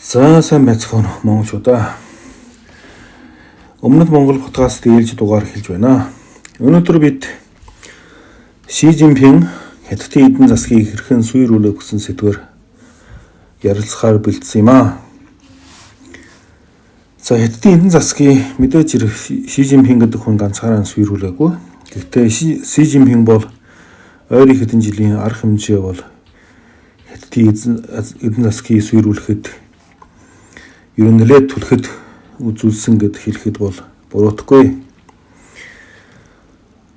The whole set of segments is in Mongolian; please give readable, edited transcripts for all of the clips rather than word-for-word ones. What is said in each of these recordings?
За сайн байцгаана уу монголчуудаа. Өмнөд Монгол подкаст ээлж дугаар эхэлж байна. Өнөөдөр бид Ши Жинпин Хятадын эдийн засгийг хэрхэн сүйрүүлэх гэсэн сэдвээр ярилцахаар бэлдсэн юм аа. За Хятадын эдийн засгийг мэдээж Ши Жинпин гэдэг хүн ганцаараа сүйрүүлээгүй. Гэхдээ Ши Жинпин бол ойрын хэдэн жилийн арга хэмжээ бол Хятадын эдийн засгийг сүйрүүлэхэд ер нь нэлээд түлхэд үзүүлсэн гэд хэлэхэд бол буруудахгүй.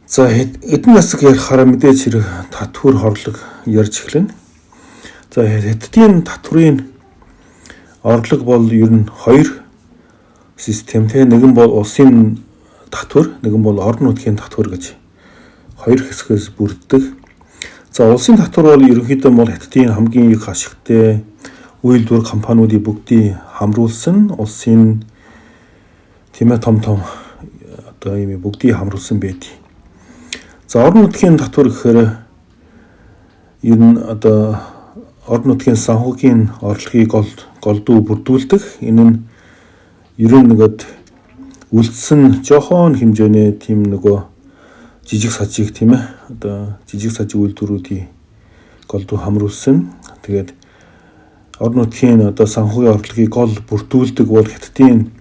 За эдийн засаг ярихаараа мэдээж хэрэг татвар хорлог ярьж эхлэнэ. За Хятадын татврын орлого бол ер нь хоёр системтэй. Нэгэн бол улсын татвар, нэгэн бол орон нутгийн татвар гэж хоёр хэсгээс бүрддэг. За улсын татвар бол ерөнхийдөө бол Хятадын хамгийн их ашигтай үйлдвэр компаниудыг бүгдийг хамруулсан улсын том одоо ийм бүгдийг хамруулсан байдаг. За орон нутгийн татвар гэхээр ер нь одоо орон нутгийн санхүүгийн орлогыг голдуу бүрдүүлдэг. Энэ нь ер нь нэгэд үлдсэн жохон хэмжээний тийм нөгөө жижиг сажиг тийм ээ одоо жижиг сажиг үйлдвэрүүдийг голдуу хамруулсан. Тэгээд орон нутгийн одоо санхүүгийн орлогыг гол бүрдүүлдэг бол Хятадын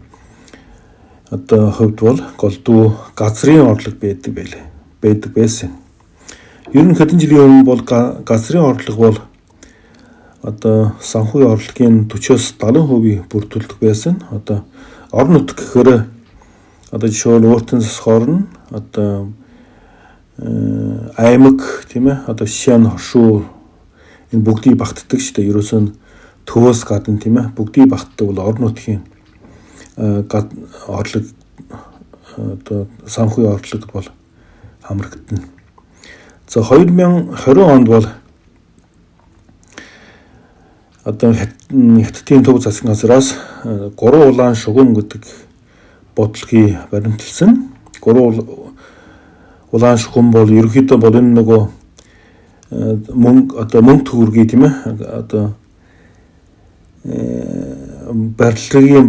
одоо хувьд бол голдуу газрын орлого байдаг байсан. Ер нь хэдэн жилийн өмнө бол газрын орлого бол одоо санхүүгийн орлогын 40-70% бүрдүүлдэг байсан. Одоо орон нутг гэхээр одоо жишээл ууртан сосгоор нь одоо аймаг тийм ээ одоо шин хошуу энэ бүгдийг багтдаг шүү дээ. Ерөөсөө төвөөс гадна тийм ээ бүгдийг багтдаг бол орон нутгийн орлого одоо санхүүгийн орлогод бол хамрагдана. За 2020 онд бол одоо Хятадын төв засгийн газраас 3 улаан шугам гэдэг бодлогыг баримталсан. 3 улаан шугам бол ерөнхийдөө бол энэ нөгөө мөнгө төгрөгийг тийм ээ одоо барилгын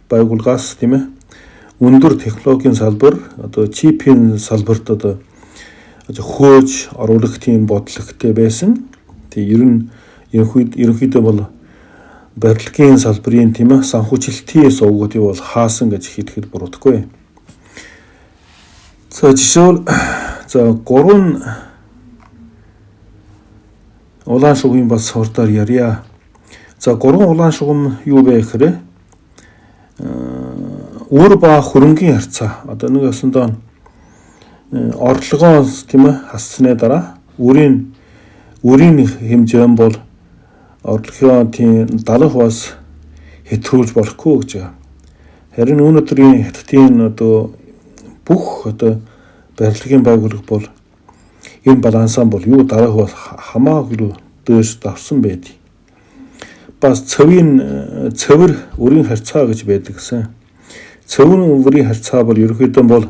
байгууллагаас тийм ээ өндөр технологийн салбар одоо чипийн салбарт одоо хөөж оруулах тийм бодлоготой байсан. Тэг ер нь ерөнхийдөө бол барилгын салбарын тийм ээ санхүүжилтийн сувгуудыг бол хаасан гэж хэлэхэд буруудахгүй. За жишээл 3 улаан шугамын бас хурдаар ярья. За 3 улаан шугам юу вэ гэхээр үр ба хөрөнгийн харьцаа. Одоо нэг өсөндөө орлогоос тийм ээ хассны дараа үрийн хэмжээ бол орлогын тийм 70%-аас хэтрүүлж болохгүй гэж байна. Харин өнөөдрийн Хятадын одоо бүх одоо барилгын байгууллага бол энэ балансаа бол юу 70%-аас хамаагүй дөөш давсан байдаг. Бас цэвэр үрийн харьцаа гэж байдаг гэсэн. Цэвэр үрийн харьцаа бол ерөнхийдөө бол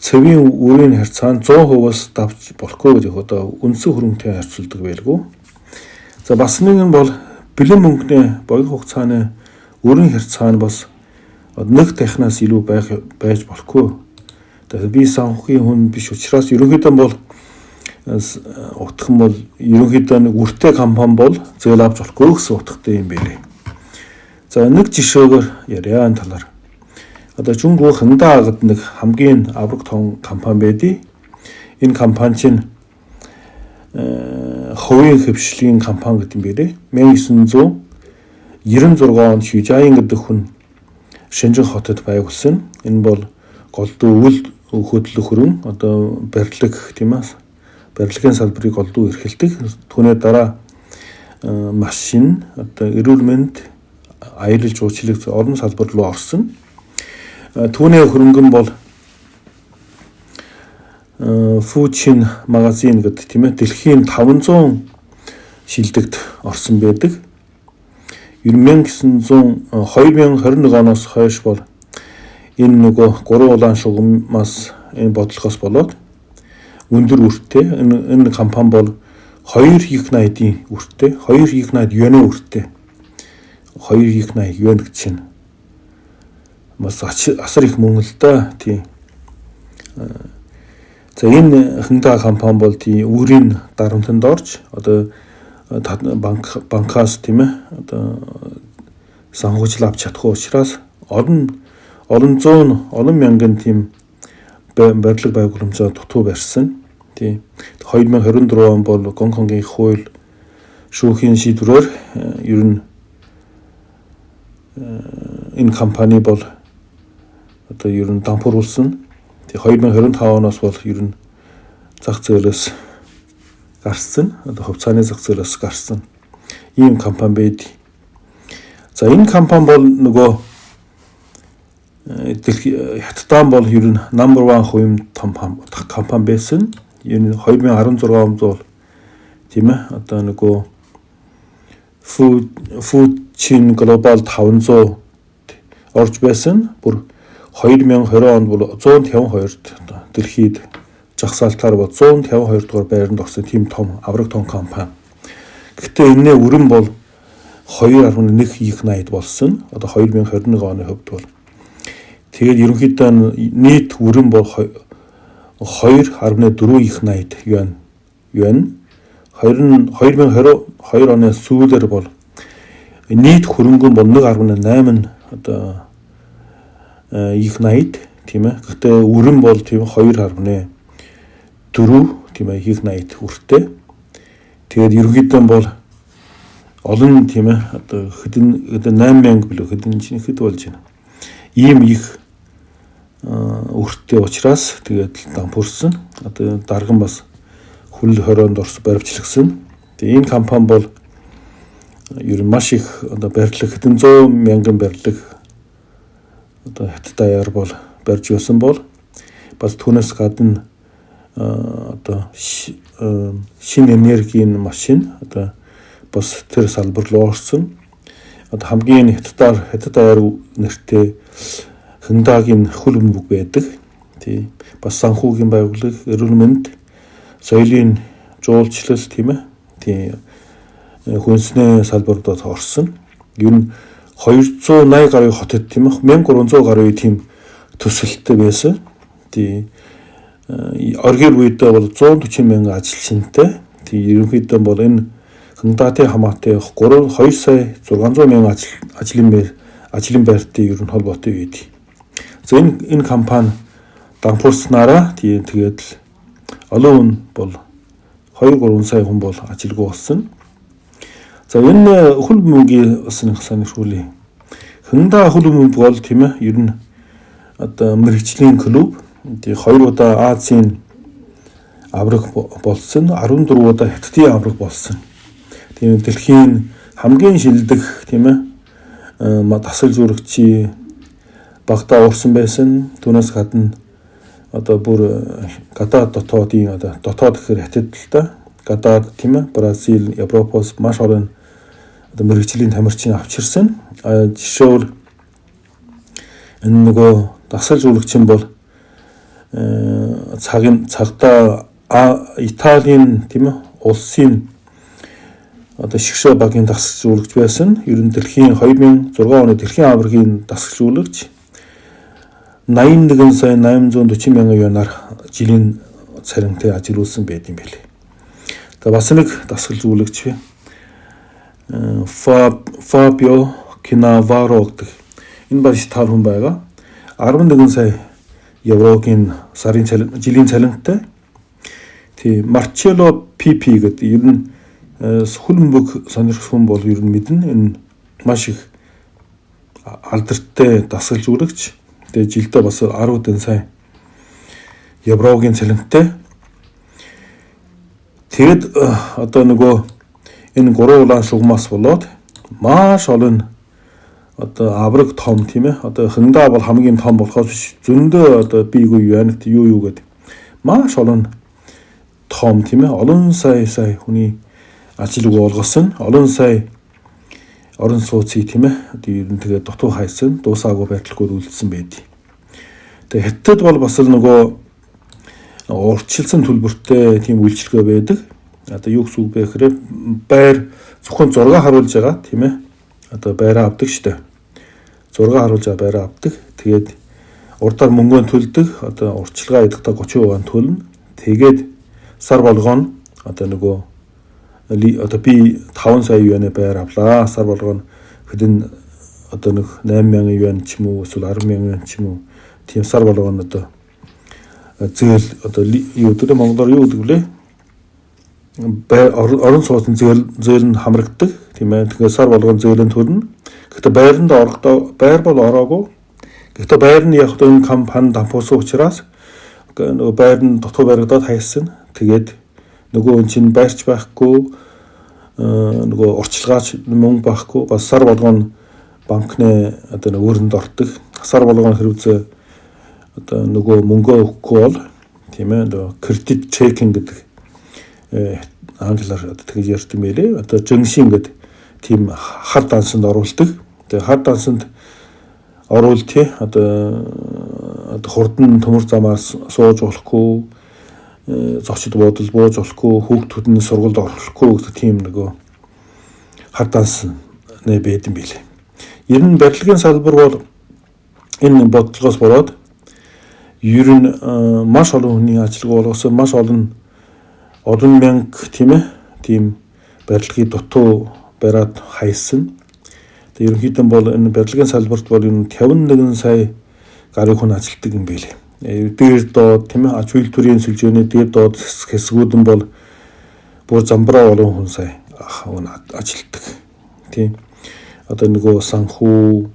цэвийн үрийн харьцаа нь 100%-аас давж болохгүй гэж одоо үндсэн хөрөнгөтэй харьцуулдаг байлгүй. За бас нэг нь бол бэлэн мөнгөний богино хугацааны үрийн харьцаа нь бас нэг дахинаас илүү байж болохгүй. Тэгэхээр би санхүүгийн хүн биш учраас ерөнхийдөө бол утга нь бол ерөнхийдөө нэг үртэй компани бол зээл авч болохгүй гэсэн утгатай юм байлээ. За нэг жишээгээр яриа энэ талаар. Одоо Жунгуу Хандаа гэдэг нэг хамгийн авраг том компани байдیں۔ Энэ компани чинь хувийн хөвшлийн компани гэдэг юм байлээ. 1996 онд Шижаин гэдэг хүн Шэнжин хотод байгуулсан. Энэ бол голдуу үйл хөдлөх хөрөн одоо барилга тийм ээ барилгын салбарыг голдуу эрхэлдэг. Түүний дараа машин одоо эрүүл мэнд аялал жуулчлал орон салбар руу орсон. Түүний хөрөнгөн бол Фучин магазин гэдэг тийм ээ дэлхийн 500 шилдэгт орсон байдаг. 2021 оноос хойш бол энэ нөгөө 3 улаан шугамаас энэ бодлогоос болоод өндөр үртэй энэ компани бол 2 их 80-ийн үртэй, 2 их 80 юанэ үртэй. 2 их 80 юан гэж чинь. Бас асар их мөнгө л да. Тийм. За энэ Hyundai компани бол тийм үүрийн дарамтанд орж одоо банкаас тийм ээ одоо санхүүжил авч чадах учраас олон мянган тийм барилга байгууламжаа дутуу барьсан. Тийм. 2024 он бол Гонконгийн хууль шүүхийн шийдвэрээр ер нь энэ компани бол одоо ер нь дампууруулсан. Тэгээ 2025 оноос бол ер нь зах зээлээс гарсан. Одоо хувьцааны зах зээлээс гарсан ийм компани байд. За энэ компани бол нөгөө Хятадд бол ер нь number 1 хувийн том компани байсан. Энэ 2016 онд бол тийм ээ одоо нөгөө Fortune Global 500 орж байсан. Бүр 2020 онд бол 152-т дэлхийд жагсаалтаар бол 152 дугаар байранд орсон тийм том авраг том компани. Гэхдээ энэний өрн бол 2.1 их 80 болсон. Одоо 2021 оны хувьд бол тэгээд ерөнхийдөө нийт өрн бол 2.4 их 80 юан. 2022 оны сүүлээр бол нийт хөрөнгө бол 1.8 одоо их 80 тийм ээ. Гэхдээ өрн бол тийм 2.4 тийм ээ их 80 хүртэй. Тэгээд ерөнхийдөө бол олон тийм ээ одоо хэдэн 8000 билүү хэдэн хэд болж байна. Ийм их өрттэй учраас тэгээд дампуурсан. Одоо дарган бас хүл хорионд орс баримтчилсан. Тэгээд энэ компани бол ер нь маш их одоо барилга хэдэн 100 мянган барилга одоо Хятадаар бол барьж байсан бол бас түүнээс гадна одоо шинэ энергийн машин одоо бас тэр салбар руу орсон. Одоо хамгийн Хятадаар нэртэй Hyundai-гийн хөл бөмбөг байдаг. Тийм. Бас санхүүгийн байгууллага, эрүүл мэнд, соёлын жуулчлал тийм ээ. Тийм. Хүнсний салбаруудад орсон. Ер нь 280 гаруй хотод тийм ээ 1300 гаруй тийм төсөлттэй байсан. Тийм. Оргил үедээ бол 140 мянган ажилчинтай. Тийм. Ерөнхийдөө бол энэ Hyundai-тэй хамаатай 2 сая 600 мянган ажлын байртай ер нь холбоотой байдаг. За энэ компани дампуурснараа тэгээд олон хүн бол 2-3 сая хүн бол ажилгүй болсон. За энэ хөл бөмбөгийн бас нэг санахшгүй. Hyundai хөл бөмбөг бол тийм ээ ер нь одоо мэрэгжлийн клуб. Тэгээд 2 удаа Азийн авраг болсон, 14 удаа Хятадын авраг болсон. Тэгээд дэлхийн хамгийн шилдэг тийм ээ дасгал журагчийн багтаа уурсан байсан. Түүнээс гадна одоо бүр гадаад дотоодын одоо дотоод гэхээр Хятад л та. Гадаад тийм ээ Бразил, Европоос маш олон одоо мэрэгжлийн тамирчин авчирсан. Жишээл энэ нөгөө дасгал журагчин бол цагтаа Италийн тийм ээ улсын одоо шигшээ багийн дасгал жуулагч байсан. Ер нь дэлхийн 2006 оны дэлхийн аваргийн дасгал жуулагч 81 сая 840 мянган юанаар жилийн цалинтай ажилласан байт юм билээ. Тэгээ бас нэг дасгал жуулагч Fabio Cannavaro гэдэг энэ бас тал хүн байгаа. 11 сая еврогийн сарын жилийн цалинтай. Тийм Marcello Pippi гэдэг ер нь хөл бөмбөг сонирхох хүн бол ер нь мэднэ. Энэ маш их алдартай дасгал жуулагч. Тэгээ жилдээ бас 10 сая еврогийн цалинтай. Тэгэд одоо нөгөө энэ 3 улаан шугамаас болоод маш олон одоо авраг том тийм ээ. Одоо Hyundai бол хамгийн том болохоос зөндөө одоо бийгүй юант юу гэдэг. Маш олон том тийм ээ. Олон сая хүний ажил олгосон. Олон сая орон сууцыг тийм ээ. Одоо ер нь тэгээ дутуу хайсан, дуусаагүй байдлууд үлдсэн байдаг. Тэгээ Хятад бол бас л нөгөө урьдчилсан төлбөртэй тийм үйлчлэгээ байдаг. Одоо юу гэсэн үг бэ гэхээр байр зөвхөн зураг харуулж байгаа тийм ээ. Одоо байраа авдаг штэ. Зураг харуулж байгаа байраа авдаг. Тэгээд урдаар мөнгөө төлдөг. Одоо урчилгаа эдгтээ 30% төлнө. Тэгээд сар болгоно одоо нөгөө одоо би 5 сая юанэ байр авлаа. Сар болгоно хэдэн одоо нэг 8,000 юан ч юм уу эсвэл 10,000 юан ч юм уу тийм сар болгоно одоо зээл одоо юу гэдэг Монголоор юу гэдэг вэ? Орон сууцны зээл нь хамрагддаг тийм ээ. Тэгэхээр сар болгон зээлэн төрнө. Гэхдээ байранд орохдоо байр бол ороогүй. Гэхдээ байр нь яг энэ компани дампуусан учраас нөгөө байр нь дутуу баригдаад хайсан. Тэгээд нөгөө чинь байрч байхгүй нөгөө урчилгаач мөнгө байхгүй бас сар болгон банкны одоо нэг өрөнд ордог. Сар болгон хэрэгцээ одоо нөгөө мөнгөө өгөхгүй бол тийм ээ одоо кредит чекинг гэдэг англиар тэгж ярьд юм байлээ. Одоо жиншин гэдэг тийм хар дансанд оруулдаг. Тэгээ хар дансанд оруул тий одоо хурдан төмөр замаас сууж болохгүй зочид буудал бууж болохгүй хүүхдүүд нь сургуульд оруулахгүй гэдэг тийм нөгөө хар данс нэ байд юм билээ. Ер нь барилгын салбар бол энэ бодлогоос болоод ер нь маш олон хүний ажил болгосон маш олон мянга тийм ээ тийм барилгын дутуу бариад хайсан. Тэгээ ерөнхийдөө бол энэ барилгын салбарт бол энэ 51 сая гаруй хүн ажилладаг юм билээ. Дээр доод тийм ээ аж үйлдвэрийн сүлжээний дээр доод хэсгүүд нь бол бүр замбраа олон хүн сая ажилладаг. Тийм. Одоо нөгөө санхүү,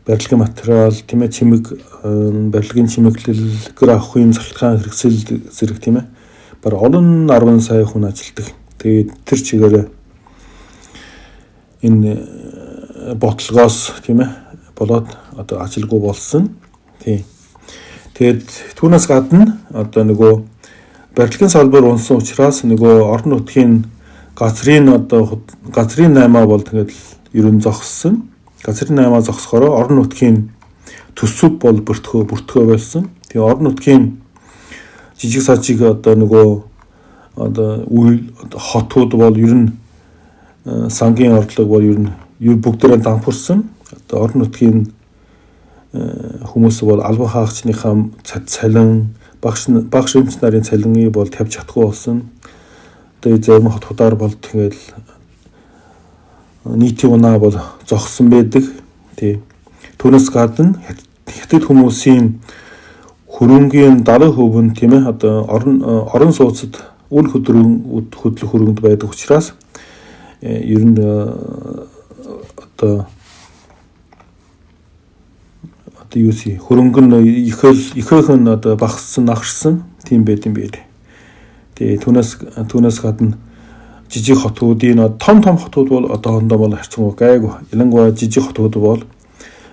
барилгын материал, тийм ээ чимэг, барилгын чимэглэл, гэр авахын цахилгаан хэрэгсэл зэрэг тийм ээ. Бар олон 10 сая хүн ажилладаг. Тэгээд тэр чигээр энэ бодлогоос тийм ээ болоод одоо ажилгүй болсон. Тийм. Тэгээд түүнээс гадна одоо нөгөө барилгын салбар унсан учраас нөгөө орон нутгийн газрын наймаа бол тэгээд ер нь зогссон. Газрын наймаа зогсохоор орон нутгийн төсөв бол бүртгөө байсан. Тэгээ орон нутгийн жижиг сажиг одоо нөгөө одоо хотууд бол ер нь сангийн орлого бол ер нь бүгдээрээ дампуурсан. Одоо орон нутгийн хүмүүс бол албан хаагчныхаа цалин багш эмч нарын цалиныг бол тавьж чадахгүй болсон. Тэгээд зарим хотуудаар бол тэгэл нийтийн унаа бол зогссон байдаг. Тий. Түүнээс гадна хятад хүмүүсийн хөрөнгөний 70% нь тийм ээ одоо орон сууцад үл хөдлөх хөрөнгөнд байдаг учраас ер нь одоо юуси хөрөнгө нь ихээхэн одоо багассан тийм байд юм байна. Тэгээ түүнээс гадна жижиг хотуудын том хотууд бол одоохондоо бол харьцангуй гайгүй. Ялангуяа жижиг хотууд бол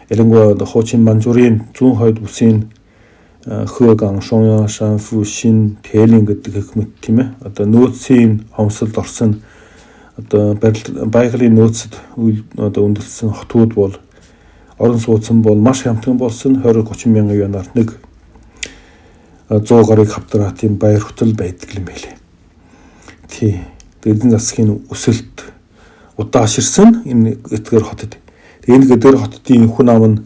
ялангуяа хуучин Манжурын зүүн хойд бүсийн Хөөган, Шоньян, Шанфу, Шин, Тэлин гэдэг хэкмэт тийм ээ. Одоо нөөцийн хомсолд орсон одоо байгалийн нөөцөд одоо үндэслэн хотууд бол орон сууцсан бол маш хямдхан болсон 20-30 мянган юанаар нэг 100 гарыг хавдраа тийм баяр хөтөл байдаг юм байлээ. Тий. Эдийн засгийн өсөлт удааширсан энэ эдгээр хотод. Энэ эдгээр хотын хүн ам нь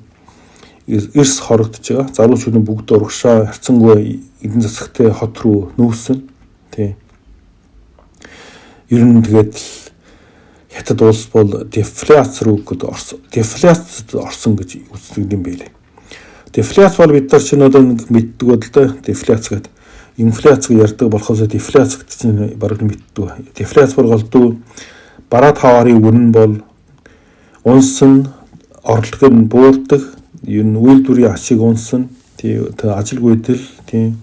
эрс хорогдож байгаа. Залуучууд нь бүгд урагшаа харьцангуй эдийн засагтай хот руу нүүсэн. Тий. Ер нь тэгээд хятад улс бол дефляц орсон гэж үздэг юм байлээ. Дефляц бол бид нар чинь одоо мэддэг бол да дефляц гэдэг инфляц гэж ярьдаг болохоос дефляц гэдэг чинь бараг мэддэг. Дефляц бол голдуу бараа таварын үнэ бол унсан орлого нь буурдаг. Ер нь үйлдвэрийн ачиг унсан. Тийм ажилгүйдэл тийм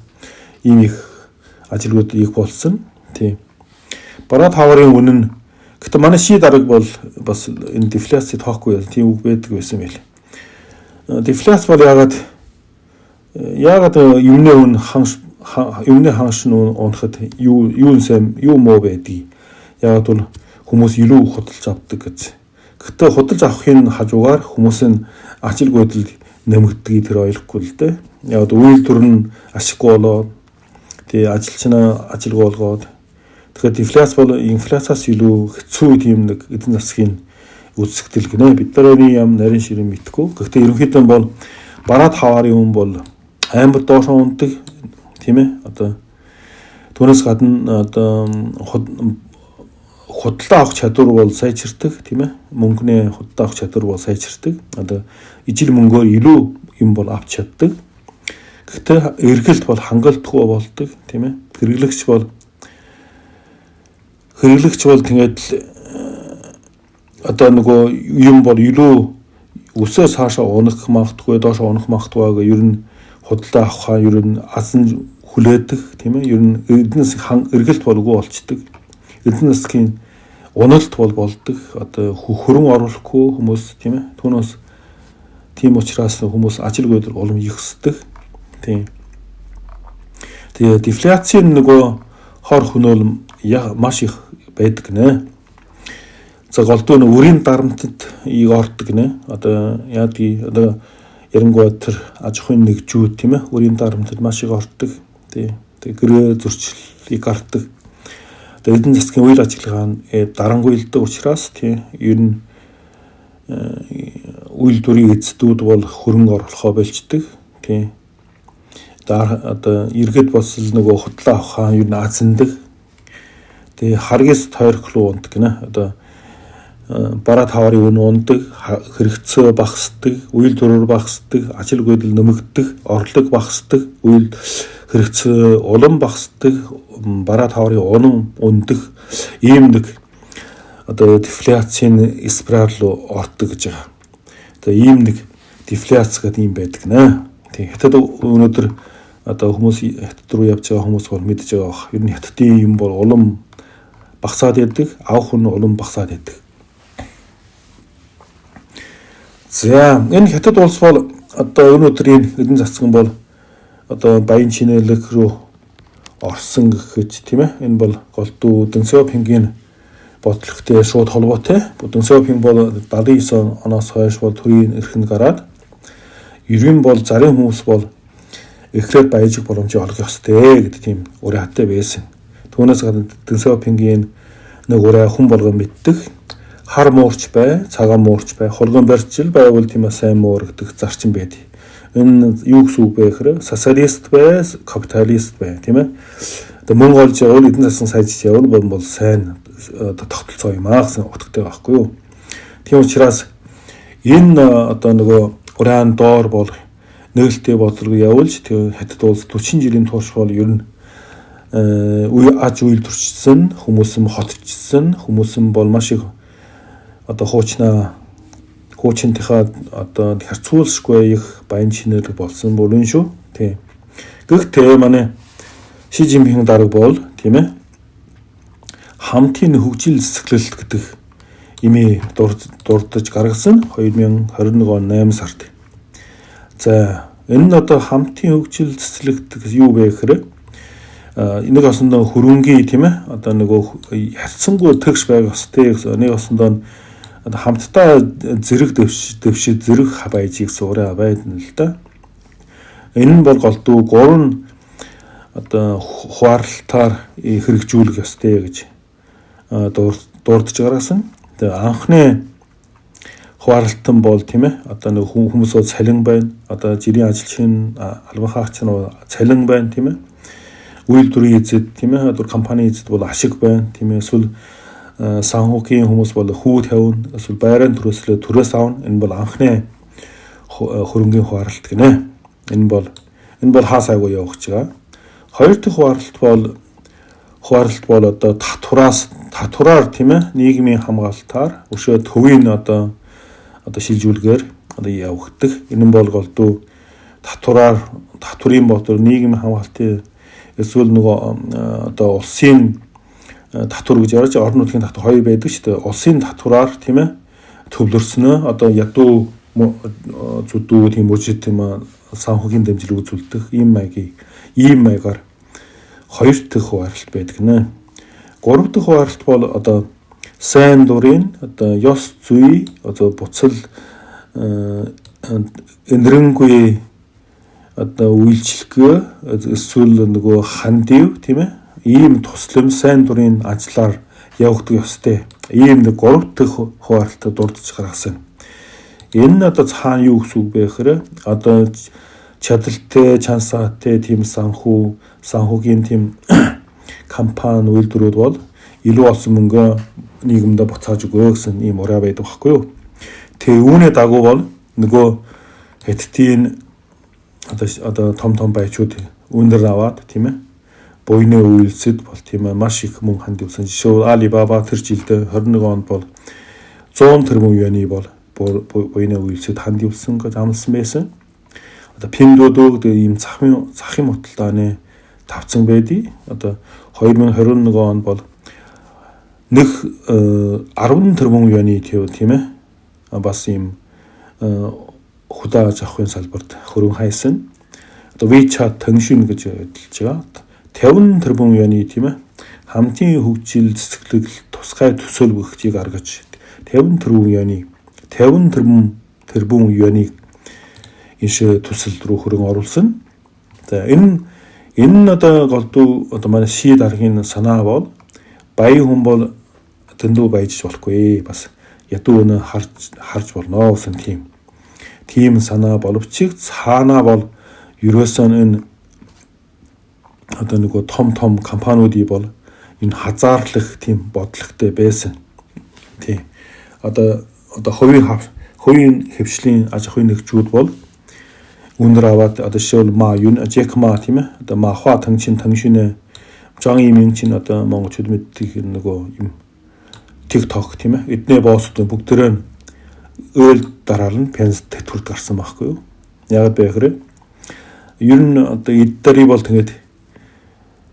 ийм их ажилгүйд их болсон. Тийм бараа таварын үнэ нь гэхдээ манай ший дарга бол бас энэ дефляцид тоохгүй тийм үг байдаг байсан байл. Дефляц бол яагаад юмны үн ханш нь унахад юу муу байдгийг яагаад бол хүмүүс илүү худалдаж авдаг гэж. Гэхдээ худалдаж авахын хажуугаар хүмүүс нь ажил гүйдэл нэмэгдгийг тэр ойлгохгүй л дээ. Яагаад үйлдвэр нь ашиггүй болоод тий ажилчнаа ажилгүй болгоод Тэгэхээр дефляц бол инфляцаас илүү хэцүү тийм нэг эдийн засгийн үзэгдэл гинэ. Бид нарийн ям нарийн ширээ мэдгүй. Гэхдээ ерөнхийдөө бол бараад хаваарын хүн бол амар доошоо унтдаг тийм ээ. Одоо түүнээс гадна одоо худалдаа авах чадвар бол сайжирдаг тийм ээ. Мөнгөний худалдаа авах чадвар бол сайжирдаг. Одоо ижил мөнгөөр илүү юм бол авч чаддаг. Гэхдээ эргэлт бол хангалтгүй болдог тийм ээ. Хэрэглэгч бол тэгээд одоо нөгөө юм бол илүү өсөөс хаашаа унах магадгүй, доошоо унах магадгүй ер нь худалдаа авахаа ер нь азан хүлээдэг тийм ээ. Ер нь эдийн засгийн эргэлт бол үгүй болчдөг. Эдийн засгийн уналт бол болдог. Одоо хөрөн оруулахгүй хүмүүс тийм ээ. Түүнээс тийм учраас хүмүүс ажил гүйдэр улам их өсдөг. Тийм. Тэгээ дефляцийн нөгөө хор хөнөөл маш их байдаг нэ. За голдуу нэг үрийн дарамтд ордог нэ. Одоо яадгийг одоо ярангуй тэр аж ахуйн нэгжүүд тийм ээ. Үрийн дарамтд маш их ордог. Тэгээ гэрээ зөрчлийг гаргадаг. Одоо эдийн засгийн үйл ажиллагаа дарангуйлдаг учраас тийм ер нь үйлдвэрийн эзэдүүд бол хөрөнгө оруулахаа болждаг. Тийм. Одоо иргэд бас л нөгөө худлаа авахаа ер нь азандаг. Тэгээ харгас тойрох руу ундаг гинэ. Одоо бараад хаварын үн ундаг, хэрэгцээ багасдаг, үйлдвэрээр багасдаг, ажил гүйдэл нэмэгдэх, орлого багасдаг, хэрэгцээ улам багасдаг, бараад хаварын унан ундах ийм нэг одоо дефляцийн спираль руу ордог гэж байгаа. Одоо ийм нэг дефляц гэдэг юм байдаг нэ. Тийм хятад өнөөдөр одоо хүмүүс хятад руу явж байгаа хүмүүс бол мэдж байгаа бах. Ер нь хятадын юм бол улам багасаад байдаг, авах нь улам багасаад байдаг. За энэ хятад улс бол одоо өнөөдрийн эдийн засгийн бол одоо баян шинэлэг рүү орсон гэж тийм ээ. Энэ бол голдуу Дэн Сяопингийн бодлоготой шууд холбоотой. Дэн Сяопин бол 79 оноос хойш бол төрийн эрхэнд гараад ерөн бол зарим хүмүүс бол эхлээд баяжиг боломжийг олох ёстой гэдэг тийм ураа хаттай байсан. Түүнээс гадна Дэн Сяопингийн нэг ураа хүн болгон мэддэг. Хар муурч бай, цагаан муурч бай, хулган барьчил байвал тийм ээ сайн муур гэдэг зарчим байдаг. Энэ юу гэсэн үг бэ гэхээр социалист бай, капиталист бай тийм ээ. Одоо мөнгө олж явал эдийн засгийн сайжиж явал бол сайн тогтолцоо юм аа гэсэн утгатай байхгүй юу. Тийм учраас энэ одоо нөгөө уран доор бол нээлттэй бодлого явуулж тэр хятад улс 40 жилийн турш бол ер нь аж үйлдвэрчсэн, хүмүүсэм хотчсон, хүмүүсэм бол маш их одоо хуучинтайхаа одоо харьцуулшгүй их баян шинэлэг болсон болон шүү. Тийм. Гэхдээ манай Ши Жинпингийн дарга бол тийм ээ хамтын хөгжил зэсгэлэлт гэдэг имийг дурдж гаргасан 2021 он 8 сард. За энэ нь одоо хамтын хөгжил зэсгэлэлт юу вэ гэхээр нэг осондоо хөрөнгөний тийм ээ одоо нөгөө харьцангуй тэгш байх ёстой гэсэн нэг осондоо хамтдаа зэрэг дэвшид зэрэг баяжийг суурай байна л да. Энэ нь бол голдуу 3 одоо хуваарлалтаар хэрэгжүүлэх ёстой гэж дурдж гаргасан. Тэгээ анхны хуваарлалтан бол тийм ээ одоо нэг хүмүүс бол цалин байна. Одоо жирийн ажилчин албан хаагч нь цалин байна тийм ээ. Үйлдвэрийн эзэд тийм ээ одоо компани эзэд бол ашиг байна тийм ээ. Эсвэл санхүүгийн хүмүүс бол хүү тавина. Эсвэл байрын төрөөс авна. Энэ бол анхны хөрөнгөний хуваарлалт гинэ. Энэ бол хаа сайгүй явах гэж байгаа. Хоёр дахь хуваарлалт бол одоо татвараар тийм ээ нийгмийн хамгаалтаар өшөө төвийн одоо шилжүүлгээр одоо явагддаг. Энэ нь бол голдуу татварын бодвол нийгмийн хамгаалтын эсвэл нөгөө одоо улсын татвар гэж ярьж орон нутгийн татвар хоёр байдаг шүү дээ. Улсын татвараар тийм ээ төвлөрснөө одоо ядуу зүдүү тийм үжид тийм санхүүгийн дэмжлэг үзүүлдэг ийм маягаар хоёр дахь хуваарлалт байдаг нэ. Гурав дахь хуваарлалт бол одоо сайн дурын одоо ёс зүй одоо буцал энэрэнгүй одоо үйлчлэгээ эсвэл нөгөө хандив тийм ээ ийм туслам сайн дурын ажлаар явагдах ёстой. Ийм нэг 3 дахь хуваалтад дурдж гаргасан. Энэ нь одоо цаана юу гэсэн үг бэ гэхээр одоо чадaltaй, чансаатай тийм санхүүгийн тийм компани үйлдвэрүүд бол илүү олсон мөнгө нийгэмдээ буцааж өгөө гэсэн ийм ураа байдаг байхгүй юу. Тэгээ үүний дагуу бол нөгөө Хятадын одоо том баячууд өндөр аваад тийм ээ буйны үйлсэд бол тийм ээ маш их мөнгө хандивсан. Жишээ Alibaba тэр жилдээ 21 онд бол 100 тэрбум юаны бол буйны үйлсэд хандивсан гэж амласан байсан. Одоо Pinduoduo ийм захын худалдааны тавцсан байдий. Одоо 2021 онд бол нэг 10 тэрбум юаны тийм ээ бас ийм худааж авахын салбарт хөрөн хайсан. Одоо WeChat Тэншин гэж хэлж байгаа. 50 тэрбум юаны тийм ээ хамтын хөгжил цэцгэлэг тусгай төсөөл өгөхийг гаргаж 50 тэрбум юаныг энэ төсөл рүү хөрөн оруулсан. За энэ одоо голдуу одоо манай Ши даргийн санаа бол баян хүн бол дэндүү баяжж болохгүй. Бас ядуу өнө харж болно гэсэн тийм санаа боловч цаанаа бол ерөөсөө энэ одоо нөгөө том компаниудыг бол энэ хазаарлах тийм бодлоготой байсан. Тийм. Одоо хувийн хөвшлийн аж ахуйн нэгжүүд бол өндөр аваад одоо жишээл Jack Ma тийм ээ одоо Mahua Тэншин Zhang Yiming чинь одоо монголчууд мэддэг нөгөө юм TikTok тийм ээ эдний боссууд бүгдээрээ өөл дараал нь пенс тэтгэврт гарсан байхгүй юу. Яг бэхрэ ер нь одоо эддэрий бол тэгээд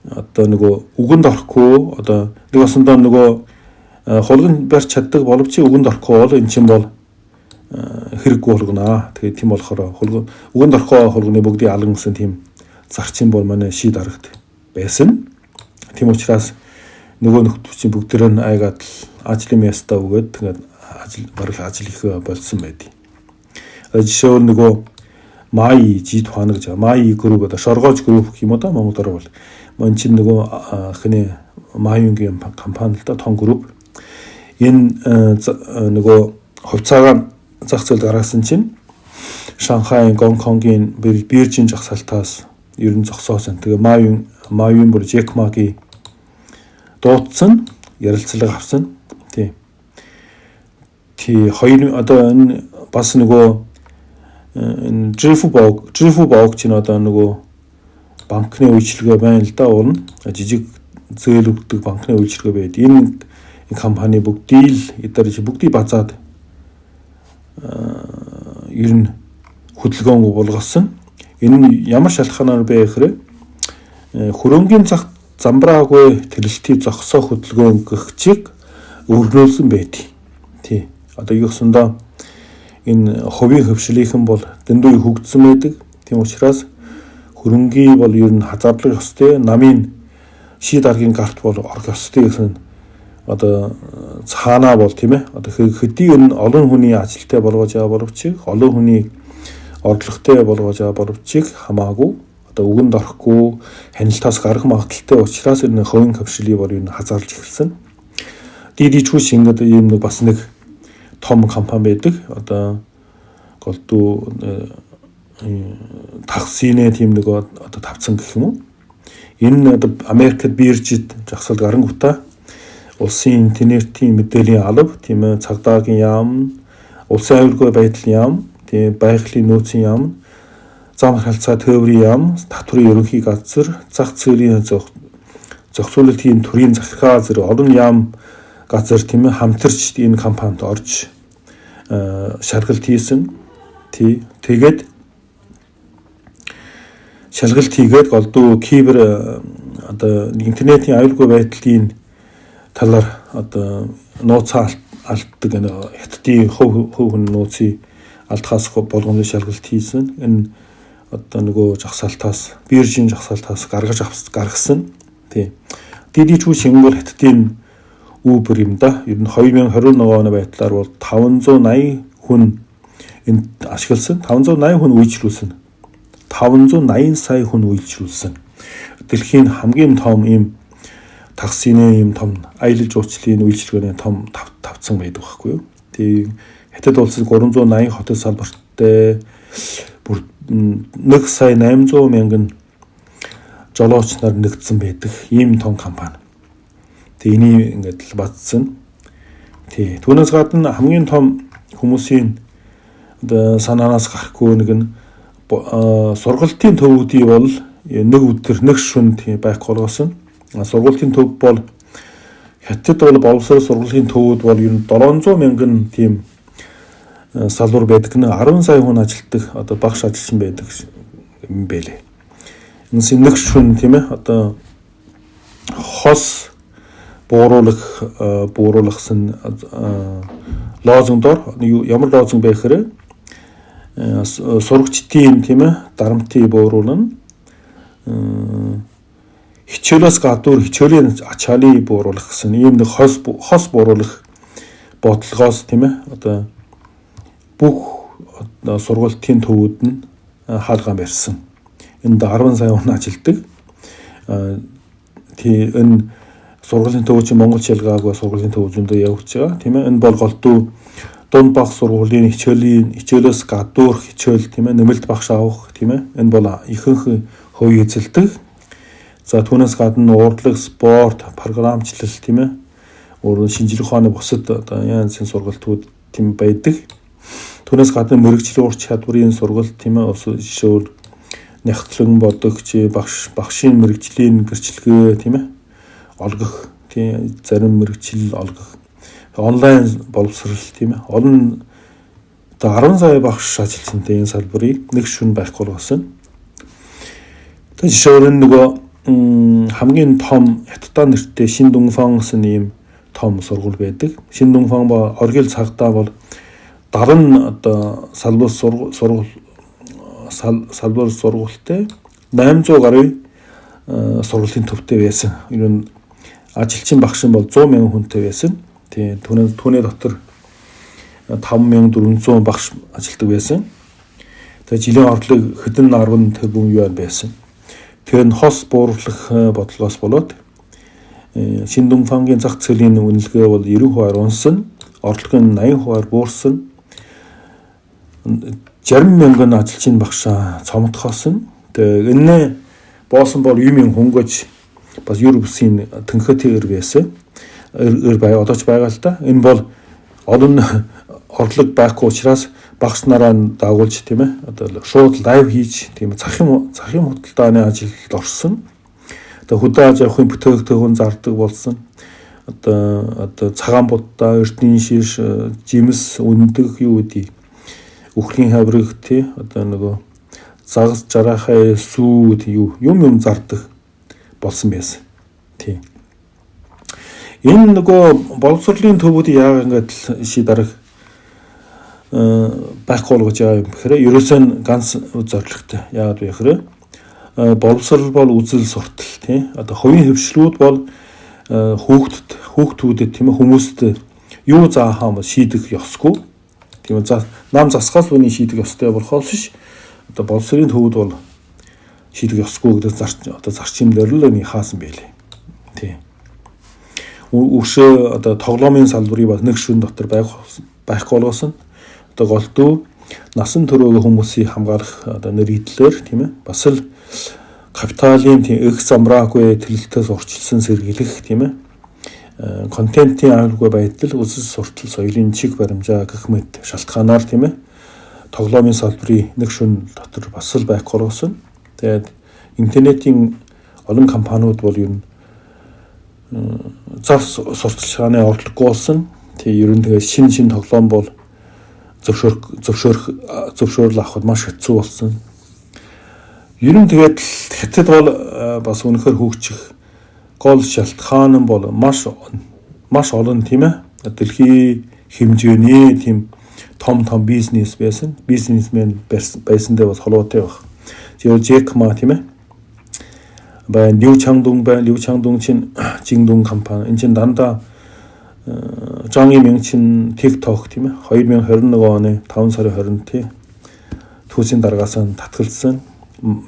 одоо нөгөө үгэнд орохгүй одоо нэг басандаа нөгөө хулганд барьж чаддаг боловч үгэнд орохгүй бол эн чинь бол хэрэггүй болгоно. Тэгээд тийм болохоор үгэнд орохгүй хулганы бүгдийг алган гэсэн тийм зарчим бол манай Ши дарагт байсан. Тийм учраас нөгөө нөхдөвчийн бүгдээр нь айгаад ажлын ястаа өгөөд тэгээд ажил их болсон байдیں۔ Жишээл нөгөө Mai G-Tuan гэж Mai group одоо шоргоож group гэх юм уу да монголоор бол мөн чинь нөгөө хний Mai-ийн компани л да том group энэ нөгөө хувьцаагаа зах зээлд гаргасан чинь Шанхай, Гонконгийн биржийн жагсаалтаас ер нь зогсоосон. Тэгээ Mai-ийн бүр Jack Ma-гийн дуудсан ярилцлага авсан. Тий хоёр одоо энэ бас нөгөө энэ Zhifubao чинь одоо нөгөө банкны үйлчилгээ байна л да уурна. Жижиг зээл өгдөг банкны үйлчилгээ байд. Энэ компани бүгдийг базаад ер нь хөдөлгөөн болгосон. Энэ нь ямар шалтгаанаар бэ гэхээр хөрөнгөний замбраагүй тэрэлтийг зогсоох хөдөлгөөн гэх чиг өргөнүүлсэн байдаг. Тий. Одоо юу гэсэндээ энэ хувийн хөвшлийнхэн бол дэндүү хөгжсөн байдаг. Тийм учраас хөрөнгөний бол ер нь хазаардлах ёстой. Намын Ши даргийн гарт бол орох ёстой гэсэн одоо цаанаа бол тийм ээ. Одоо хэдий энэ олон хүний ажилтай болгож байгаа боловч олон хүний орлоготой болгож байгаа боловч хамаагүй одоо үгэнд орохгүй хяналтаас гарах магадaltaй учраас энэ хувийн хөвшлийг бол ер нь хазаарлаж эхэлсэн. DD-Chu шингээд ийм нэг бас нэг том компани байдаг. Одоо голдуу таксинэ тийм нэг одоо тавцсан гэх юм уу. Энэ одоо Америкт биржид жагсаалт гарангуутаа улсын интернетийн мэдээллийн алба, тийм ээ, цагдаагийн яам, улсын аюулгүй байдлын яам, тийм байгалийн нөөцийн яам, зам харилцаа тээврийн яам, татврын ерөнхий газар, зах зээлийн зохицуулалтын төрийн захиргаа зэрэг олон яам газар тийм ээ хамтарч энэ компанид орж шалгалт хийсэн. Тэгээд шалгалт хийгээд голдуу кибер одоо интернетийн аюулгүй байдлын талаар одоо нууцаа алддаг энэ хятадын хөв хүн нууцыг алдхаас болгоны шалгалт хийсэн. Энэ одоо нөгөө жагсаалтаас биржийн жагсаалтаас гаргасан. DD-Chu шингэн бол хятадын Uber юм да. Ер нь 2021 оны байдлаар бол 580 хүн энд ашигласан. 580 хүн үйлчлүүлсэн. 580 сая хүн үйлчлүүлсэн. Дэлхийн хамгийн том ийм таксины юм том аялал жуулчлалын үйлчилгээний том тавцсан байдаг байхгүй юу. Тэгээ Хятад улсад 380 хотел салбартай бүр 1,800,000 жолооч нар нэгдсэн байдаг ийм том компани. Тэгээ энийг ингээд л батсан. Тий. Түүнээс гадна хамгийн том хүмүүсийн одоо санаанаас гарахгүй нэг нь сургалтын төвүүдий бол нэг өдөр нэг шөнө тийм байх болгосон. Сургалтын төв бол Хятад бол боловсрол сургалтын төвүүд бол ер нь 700,000 тийм салбар байдаг нь 10 сая хүн ажилтдаг одоо багш ажилчин байдаг юм бэлээ. Энэс нэг шөнө тийм ээ одоо хос бууруулгасан лозунгдор ямар лозунг байх хэрэг сурагчдын тийм ээ дарамтыг бууруулна, хичээлээс гадуур хичээлийн ачаалыг бууруулах гэсэн ийм нэг хос бууруулах бодлогоос тийм ээ одоо бүх сургалтын төвүүд нь хаалгаан барьсан. Энд 10 сая хүн ажилдаг. Тий энэ сургуулийн төв чинь Монгол шалгаагүй сургуулийн төв зөндөө явуулж байгаа. Тийм ээ энэ бол голдуу дунд баг сургуулийн хичээлээс гадуур хичээл тийм ээ нэмэлт багш авах тийм ээ энэ бол ихэнх хувь эзэлдэг. За түүнээс гадна урдлаг, спорт, програмчлал тийм ээ өөрөөр шинжлэх ухааны бусад одоо янз бүрийн сургалтууд тийм байдаг. Түүнээс гадна мэрэгжлийн ур чадварын сургалт тийм ээ жишээл нягтлан бодогч багшийн мэрэгжлийн гэрчлэгээ тийм ээ олгох тийм зарим мэрэгжил олгох онлайн боловсрол тийм ээ олон одоо 10 сая багш ажилтнтай энэ салбарыг нэг шөнө байхгүй болгосон. Тэгээд жишээл нөгөө хамгийн том Хятад нэртэй Шин Дүнфан гэсэн ийм том сургууль байдаг. Шин Дүнфан ба оргил цагдаа бол дараа одоо салбар сургуультай 800 гаруй сургуулийн төвтэй байсан. Ер нь ажилчин багш бол 100,000 хүнтэй байсан. Тэгээ түүний дотор 5,400 багш ажилтдаг байсан. Тэгээ жилийн орлого хэдэн 10 тэрбум юан байсан. Тэр нь хос бууруулах бодлогоос болоод Шин Дүнфангийн зах зээлийн үнэлгээ бол 90% унсан, орлого нь 80% буурсан. 60,000 ажилчин багшаа цомтгоосон. Тэгээ энэ боосон бол юмын хөнгөж бас Европсын тэнхэтээр байсан. Одоо ч байгаа л да. Энэ бол олон орлого байхгүй учраас багш нараа дагуулж тийм ээ одоо шууд лайв хийж тийм захим худалдааны ажилд орсон. Одоо хөдөө аж ахуйн бүтээгдэхүүн зардаг болсон. Одоо цагаан будаа, эрдэнэ шиш, жимс, өндөг юу гэдэг үхлийн хаврыг тий одоо нөгөө загас жарахаа сүү юм зардаг болсон байсан. Тий. Энэ нөгөө боловсролын төвүүд яг ингээд дараг байхгүй болгож байгаа юм гэхээр ерөөсөө ганц зорилготой. Яагаад вэ гэхээр боловсрол бол үзэл суртал тий. Одоо хувийн хөвшлүүд бол хүүхдүүдэд тийм ээ хүмүүст юу заахаа бол шийдэх ёсгүй. Тийм за нам засгаас үний шийдэх ёстой болохоос биш. Одоо боловсролын төвүүд бол шийдэх ёсгүй гэдэг зарчимлэр л энэ хаасан байлээ. Тий. Өшөө одоо тоглоомын салбарыг бас нэг шөнө дотор байхгүй болгосон. Одоо голдуу насан туршийн хүмүүсийг хамгаалах одоо нэрийдлэр тийм ээ бас л капиталын тийм их замраагүй төлөлтөөс урчилсан сэргийлэх тийм ээ контентын аюулгүй байдал үзэл суртал соёлын чиг баримжаа гэх мэт шалтгаанаар тийм ээ тоглоомын салбарыг нэг шөнө дотор бас л байхгүй болгосон. Тэгээд интернетийн олон компаниуд бол ер нь зав сурталчилгааны орлогогүй болсон. Тэгээ ер нь тэгээд шин тоглоом бол зөвшөөрөл авахд маш хэцүү болсон. Ер нь тэгээд Хятад бол бас үнэхээр хөгжих гол шалтгаан нь бол маш олон тийм ээ дэлхийн хэмжээний тийм том бизнес байсан. Бизнесмен байсандаа бас холбоотой байх. Джек Ма тийм ээ. Ба Liu Changdong чинь Jingdong компани. Энэ чинь дандаа Zhang Yiming чинь TikTok тийм ээ 2021 оны 5 сарын 20 тий түүсийн дараагаас нь татгалзсан.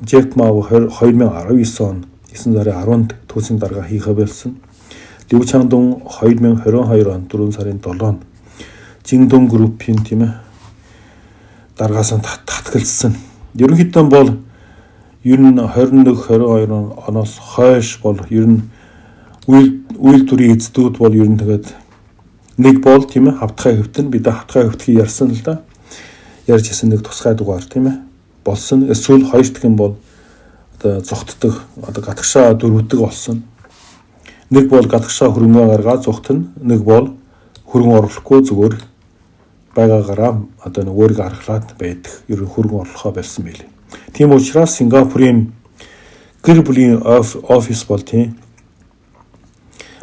Jack Ma 2019 он 9 сарын 10-нд түүсийн даргаа хийхэ болсон. Ливчангдун 2022 он 4 сарын 7 Жингдун группийн тийм ээ дараагаас нь татгалзсан. Ерөнхийдөө бол ер нь 21-22 оноос хойш бол ер нь үйл төрийн эздүүд бол ер нь тэгээд нэг бол тийм ээ хавтгай хөвтөн бид хавтгай хөвтгийг ярьсан л да. Ярьж ясан нэг тусгай дугаар тийм ээ болсон. Эсвэл хоёр дахь нь бол одоо зүгтдэг одоо гадагшаа дөрвдөг болсон. Нэг бол гадагшаа хөрөнгө гаргаад зүгтэн, нэг бол хөрөнгө оруулахгүй зүгээр байгаагаараа одоо нэг өөрийгөө аргалаад байдаг. Ер нь хөрөнгө оруулахаа барьсан байлээ. Тийм учраас Сингапурын гэр бүлийн офис бол тийм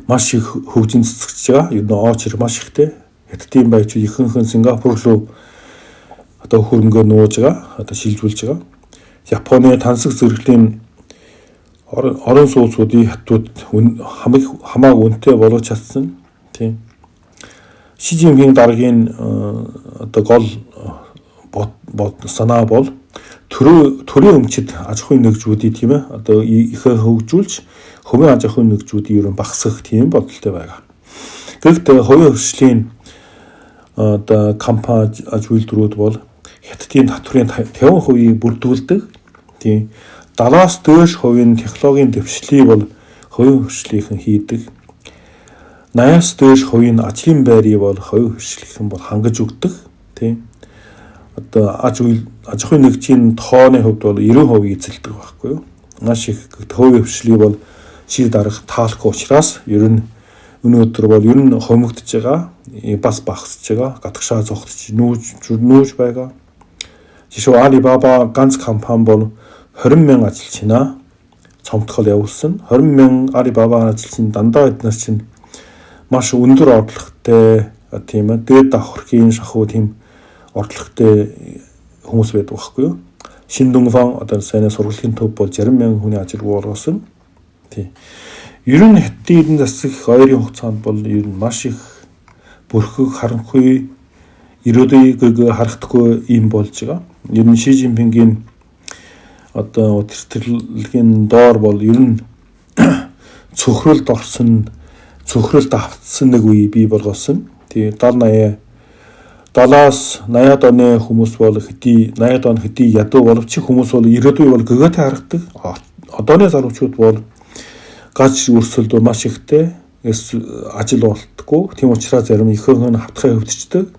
маш их хөгжин цэцгэж байгаа. Ер нь очир маш ихтэй. Хятадын баячууд ихэнх нь Сингапур руу одоо хөрөнгөө нууж байгаа, одоо шилжүүлж байгаа. Японы тансаг зэрэглэлийн орон сууцуудын хятад хамаагүй үнэтэй болгож чадсан. Тийм. Ши Жинпинг дараагийн одоо гол санаа бол төрийн өмчид аж ахуйн нэгжүүдийг тийм ээ одоо ихэ хөгжүүлж хувийн аж ахуйн нэгжүүдийн ерөн багасгах тийм бодолтой байгаа. Гэхдээ хувийн хөгжлийн одоо компани аж үйлдвэрүүд бол хятадын татврын 50% бүрдүүлдэг. Тийм 70-аас дээш хувийн технологийн дэвшлийг бол хувийн хөгжлийнхэн хийдэг. 80-аас дээш хувийн ажлын байрыг бол хувийн хөгжлийнхэн бол хангаж өгдөг. Тийм одоо аж ахуйн нэгжийн тооны хувьд бол 90% эзэлдэг байхгүй юу? Маш их хувийн хөгжлийг бол шийд дарах таалахгүй учраас ер нь өнөөдөр бол ер нь хомигдож байгаа, бас багасж байгаа, гадагшаа зогтож нүүж байгаа. Жишээ Alibaba ганц компани бол 20,000 ажилчнаа цомтгол явуулсан. 20,000 Alibaba ажилчин дандаа эдгээр чинь маш өндөр орлоготой тийм ээ дээд давхархийн шахуу тийм орлоготой хүмүүс байдаг байхгүй юу? Шиндүнфан одоо сайн сургуулийн төв бол 60,000 хүний ажилгүй болгосон. Тийм. Ер нь хятадын эдийн засаг ойрын хугацаанд бол ер нь маш их бүрхэг харанхуй ирээдүйг харагдахгүй юм болж байгаа. Ер нь Ши Жинпингийн одоо тэртэлгийн доор бол ер нь цөхрөлд орсон, цөхрөлд автсан нэг үе бий болгосон. Тэгээ 70-аас 80-аад оны хүмүүс бол хэдий 80-аад он хэдий ядуу боловч хүмүүс бол ирээдүй бол гэгөөтэй харагддаг. Одооны залуучууд бол гаж өрсөлд маш ихтэй ажил болтгоо. Тийм учраас зарим ихэнх нь хавтгай хөвдчихдэг.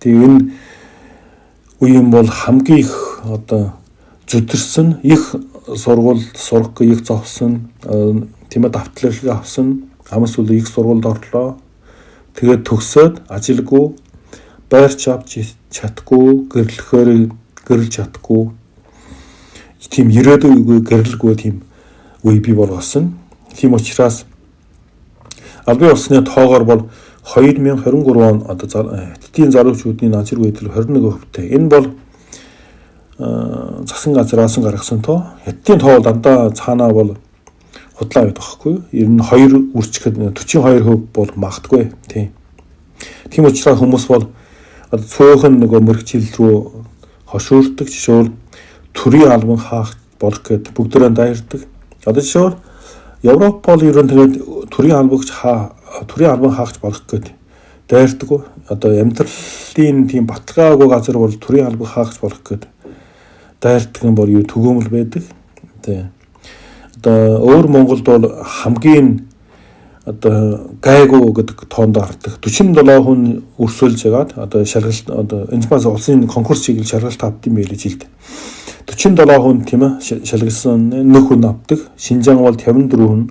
Тэгээ энэ үеийн бол хамгийн их одоо зүдэрсэн их сургуульд сурах их зовсон тийм ээ давтлагыг авсан амс үл их сургуульд орлоо. Тэгээд төгсөөд ажилгүй байрч авч чадахгүй гэрэлж чадахгүй тийм ирээдүйг гэрэлгүй тийм үе бий болгосон. Тийм учраас албан ёсны тоогоор бол 2023 он одоо хятадын залуучуудын ажил үйлдэл 21%-тэй. Энэ бол засгийн газраас гаргасан тоо. Хятадын тоо дандаа цаанаа бол худлаа байдаг байхгүй юу? Ер нь 2 үрчгэд 42% бол магтгүй. Тийм учраас хүмүүс бол цөөхөн нөгөө мөрөгчил рүү хошуурдаг. Жишээл төрийн албан хаах болох гэд бүгдээрээ дайрдаг. Одоо жишээл Европ бол ер нь тэгээд төрийн албан хаагч болох гэд дайрдаг. Одоо амьдралын тийм баталгаагүй газар бол төрийн албан хаагч болох гэд дайрдаг юм бол юу төгөөмөл байдаг. Тийм. Одоо өөр Монголд бол хамгийн одоо гайгүй гэдэг тоонд ордог 47 хүн өрсөлж ягаад одоо шалгалт одоо энэ бас улсын конкурс чиглэл шалгалт авдсан байли жилд 47 хүн тийм ээ шалгалсан нэг хүн авдаг. Шинжаан бол 54 хүн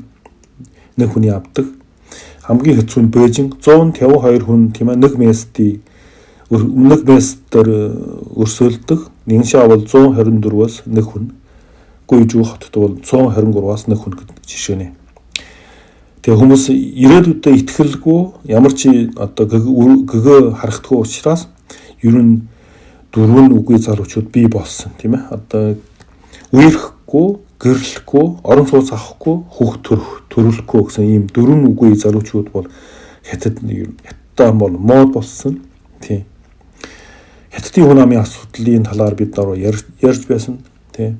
нэг хүний авдаг. Хамгийн хэцүү нь Бээжин 152 хүн тийм ээ нэг местээр өрсөлдөг. Ниншаа бол 124-өөс нэг хүн. Гүйжүү хотод бол 123-аас нэг хүн гэдэг жишээ нэ. Тэгээ хүмүүс ирээдүйдээ итгэлгүй ямар ч одоо гэгөө харагдахгүй учраас ер нь дөрвөн үгүй залуучууд бий болсон тийм ээ. Одоо үерхэхгүй, гэрлэхгүй, орон сууц авахгүй, хүүхд төрүүлэхгүй гэсэн ийм дөрвөн үгүй залуучууд бол хятад бол мод болсон. Тийм. Хятадын хүн амын асуудлын талаар бид дараа ярьж байсан. Тийм.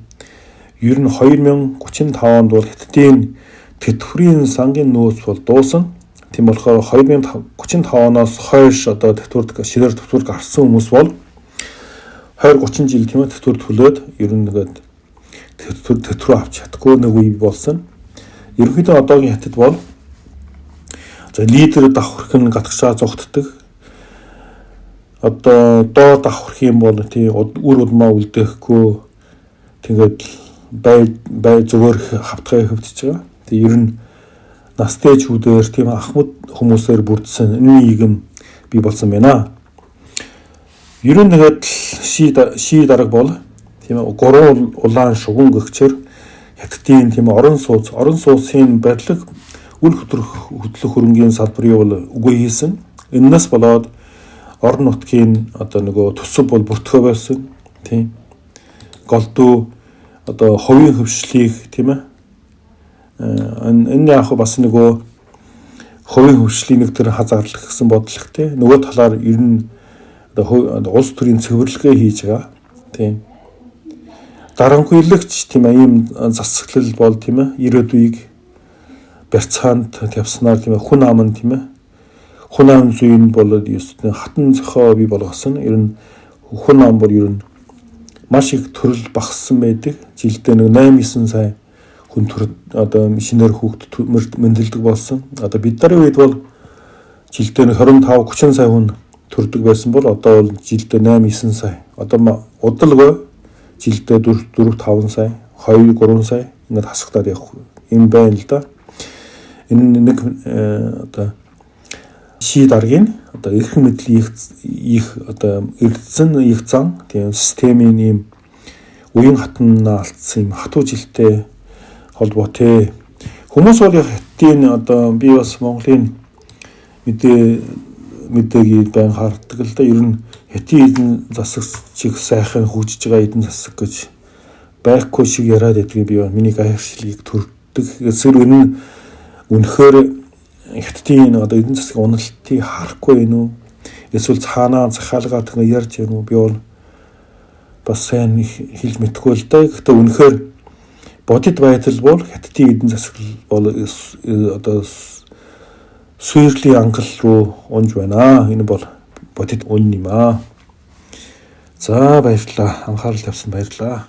Ер нь 2035 онд бол хятадын тэтгэврийн сангийн нөөц бол дуусан. Тийм болохоор 2035 оноос хойш одоо тэтгэврт ширээр тэтгэврт гарсан хүмүүс бол 20-30 жил тийм ээ тэтгэврт төлөөд ер нь ингээд тэтгэврээ авч чадахгүй нэг үе болсон. Ерөнхийдөө одоогийн хятад бол за лидер давхарх нь гадагшаа зогтдог. Одоо доо давхарх юм бол тий үр удмаа үлдээхгүй тэгээд бай зүгээр хавтгай хөвдөж байгаа. Тэгээд ер нь настай чүүдээр тийм ахмад хүмүүсээр бүрдсэн энэ нийгэм бий болсон байна. Ер нь тэгээд ший дарга бол тийм ээ гурван улаан шугам гэгчээр хятадын тийм орон сууцын барилга үл хөдлөх хөрөнгийн салбарыг бол үгүй хийсэн. Энэс болоод орон нутгийн одоо нөгөө төсөв бол бүртгэж байсан. Тийм голдуу одоо хувийн хөвшлийг тийм ээ энэ яг бас нөгөө хувийн хөвшлийн нэг төр хазаарлах гэсэн бодлоготой. Нөгөө талаар ер нь одоо улс төрийн цэвэрлэгээ хийж байгаа. Тийм. Дарангуйлагч тийм ийм засаглал бол тийм ээ ирээдүйг барьцаанд тавьснаар тийм ээ хүн аман тийм ээ хүн ам зүйн болоод ёстой хатан зохио бий болгосон. Ер нь хүн ам бол ер нь маш их төрөл багассан байдаг. Жилдээ нэг 8-9 сая хүн төр одоо шинээр хүүхд мэндэлдэг болсон. Одоо бид нарын үед бол жилдээ 25-30 сая хүн төрдөг байсан бол одоо бол жилдээ 8-9 сая. Одоо удалгүй жилдээ 4-5 сая, 2-3 сая ингээд хасагдаад явах юм байна л да. Энэ нэг одоо ший даргын одоо эрх мэдлийн их одоо эрдсэн их зан тийм системийн ийм уян хатнаа алдсан юм хатуу жилтэй холбоотой. Хүмүүс бол хятадын одоо би бас Монголын мэдээг байн хардаг л да. Ер нь хятадын эдэн засагчийг сайхан хөгжиж байгаа эдэн засаг гэж байхгүй шиг яриад байдгийг би миний гайхшилгийг төрдөг. Эсвэр энэ үнэхээр хятадын одоо эдэн засгийн уналтыг харахгүй юм уу? Эсвэл цаанаа захиалгаад ярьж юм уу? Би бол бас сайн хэлж мэдэхгүй л да. Гэхдээ үнэхээр бодит байдал бол хятадын эдэн засаг бол одоо сүйрлийн ангал руу унж байна. Энэ бол бодит үнэн юм аа. За баярлалаа. Анхаарал тавьсан баярлалаа.